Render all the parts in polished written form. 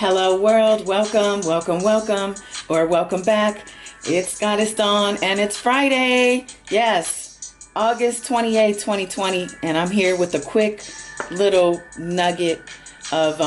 Hello world, welcome, or welcome back. It's Goddess Dawn and it's Friday. Yes, August 28th, 2020, and I'm here with a quick little nugget of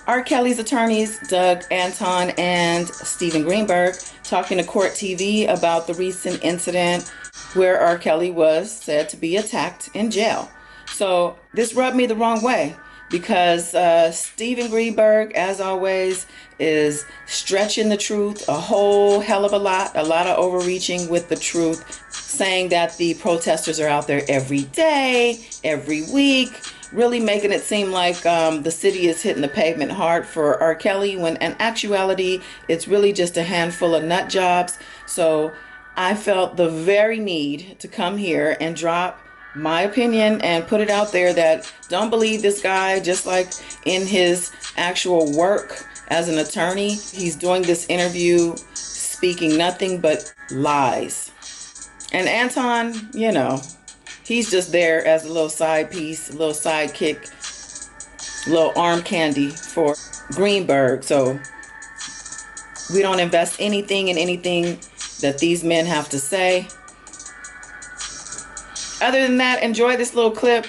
R. Kelly's attorneys, Doug Anton and Stephen Greenberg, talking to Court TV about the recent incident where R. Kelly was said to be attacked in jail. So this rubbed me the wrong way because Stephen Greenberg, as always, is stretching the truth a whole hell of a lot of overreaching with the truth, saying that the protesters are out there every day, every week, really making it seem like the city is hitting the pavement hard for R. Kelly, when in actuality, it's really just a handful of nut jobs. So I felt the very need to come here and drop my opinion and put it out there that don't believe this guy, just like in his actual work as an attorney. He's doing this interview speaking nothing but lies. And Anton, he's just there as a little side piece, a little sidekick, a little arm candy for Greenberg. So we don't invest anything in anything that these men have to say. Other than that, enjoy this little clip.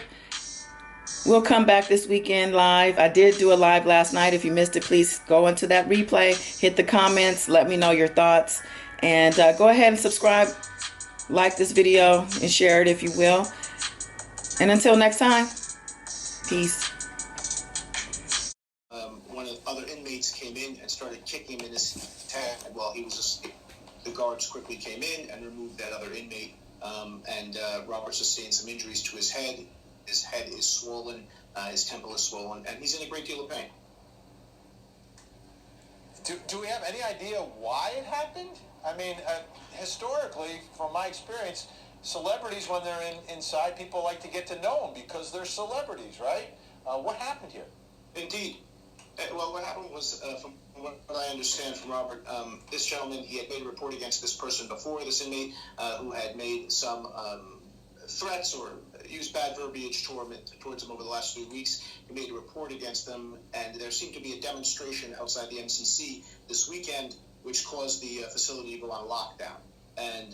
We'll come back this weekend live. I did do a live last night. If you missed it, please go into that replay, hit the comments, let me know your thoughts, and go ahead and subscribe, like this video, and share it if you will. And until next time, peace. One of the other inmates came in and started kicking him in his head while he was asleep. The guards quickly came in and removed that other inmate. Robert sustained some injuries to his head. His head is swollen, his temple is swollen, and he's in a great deal of pain. Do we have any idea why it happened? I mean, historically, from my experience, celebrities, when they're inside, people like to get to know them because they're celebrities, right? What happened here? Indeed. Well, what happened was, from what I understand from Robert, this gentleman, he had made a report against this person before, this inmate, who had made some threats or used bad verbiage towards him over the last 3 weeks. He made a report against them, and there seemed to be a demonstration outside the MCC this weekend, which caused the facility to go on lockdown. And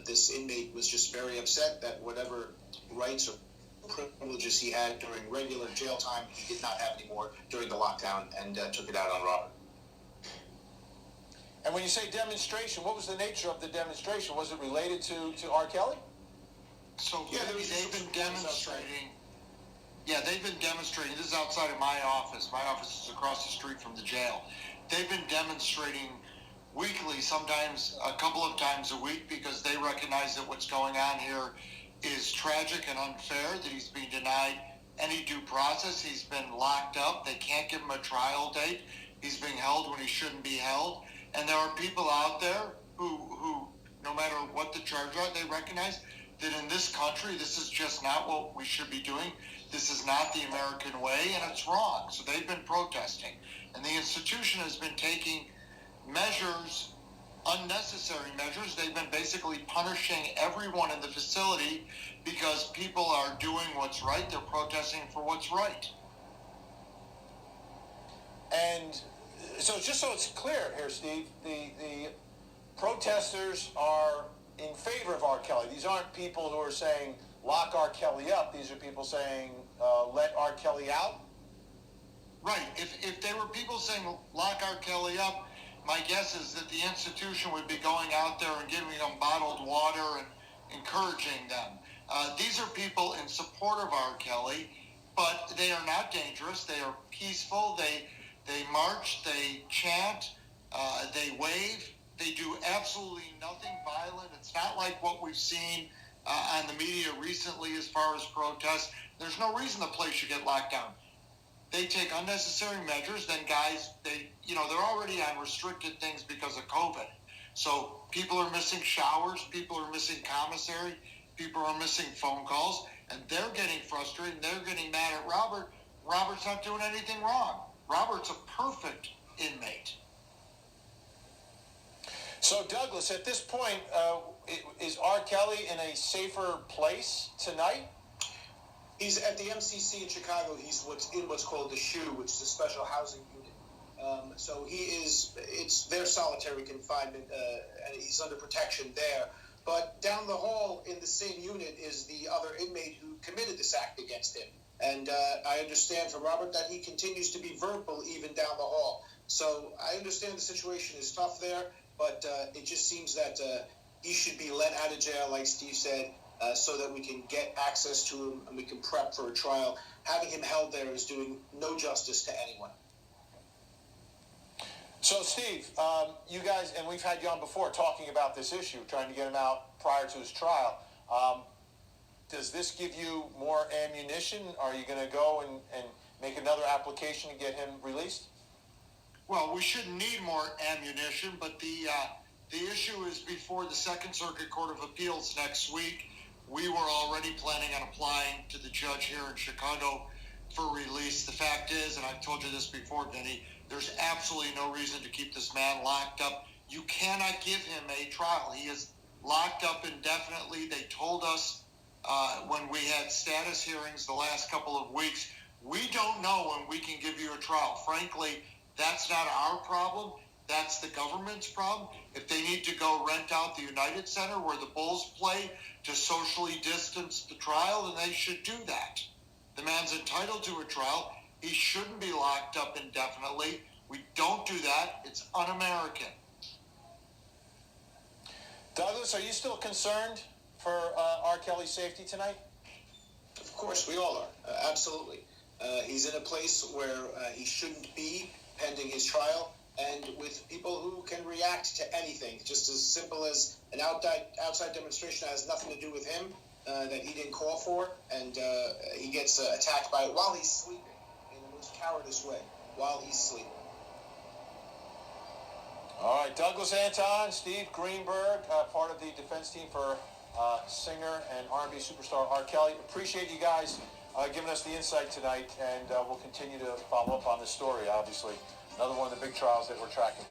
this inmate was just very upset that whatever rights or privileges he had during regular jail time, he did not have anymore during the lockdown, and took it out on Robert. And when you say demonstration, what was the nature of the demonstration? Was it related to R. Kelly? So yeah, they've been demonstrating. Yeah, they've been demonstrating. This is outside of my office. My office is across the street from the jail. They've been demonstrating weekly, sometimes a couple of times a week, because they recognize that what's going on here is tragic and unfair, that he's being denied any due process. He's been locked up. They can't give him a trial date. He's being held when he shouldn't be held. And there are people out there who no matter what the charge are, they recognize that in this country, this is just not what we should be doing. This is not the American way, and it's wrong. So they've been protesting. And the institution has been taking measures, unnecessary measures. They've been basically punishing everyone in the facility because people are doing what's right. They're protesting for what's right. And so just so it's clear here, Steve, the protesters are in favor of R. Kelly. These aren't people who are saying, lock R. Kelly up. These are people saying, let R. Kelly out? Right. If they were people saying, lock R. Kelly up, my guess is that the institution would be going out there and giving them bottled water and encouraging them. These are people in support of R. Kelly, but they are not dangerous. They are peaceful. They march, they chant, they wave. They do absolutely nothing violent. It's not like what we've seen on the media recently as far as protests. There's no reason the place should get locked down. They take unnecessary measures. Then guys, they're already on restricted things because of COVID. So people are missing showers. People are missing commissary. People are missing phone calls. And they're getting frustrated. And they're getting mad at Robert. Robert's not doing anything wrong. Robert's a perfect inmate. So, Douglas, at this point, is R. Kelly in a safer place tonight? He's at the MCC in Chicago. He's in what's called the SHU, which is a special housing unit. So it's their solitary confinement, and he's under protection there. But down the hall in the same unit is the other inmate who committed this act against him. And I understand from Robert that he continues to be verbal even down the hall. So I understand the situation is tough there, but it just seems that he should be let out of jail, like Steve said, so that we can get access to him and we can prep for a trial. Having him held there is doing no justice to anyone. So, Steve, you guys, and we've had you on before talking about this issue, trying to get him out prior to his trial. Does this give you more ammunition? Are you going to go and make another application to get him released? Well, we shouldn't need more ammunition, but the issue is before the Second Circuit Court of Appeals next week. We were already planning on applying to the judge here in Chicago for release. The fact is, and I've told you this before, Vinny, there's absolutely no reason to keep this man locked up. You cannot give him a trial. He is locked up indefinitely. They told us when we had status hearings the last couple of weeks, we don't know when we can give you a trial. Frankly, that's not our problem. That's the government's problem. If they need to go rent out the United Center where the Bulls play to socially distance the trial, then they should do that. The man's entitled to a trial. He shouldn't be locked up indefinitely. We don't do that. It's un-American. Douglas, are you still concerned for R. Kelly's safety tonight? Of course, we all are. Absolutely. He's in a place where he shouldn't be pending his trial, and with people who can react to anything, just as simple as an outside demonstration that has nothing to do with him, that he didn't call for, and he gets attacked by it while he's sleeping, in the most cowardice way, while he's sleeping. All right, Douglas Anton, Steve Greenberg, part of the defense team for singer and R&B superstar R. Kelly. Appreciate you guys giving us the insight tonight, and we'll continue to follow up on this story, obviously. Another one of the big trials that we're tracking.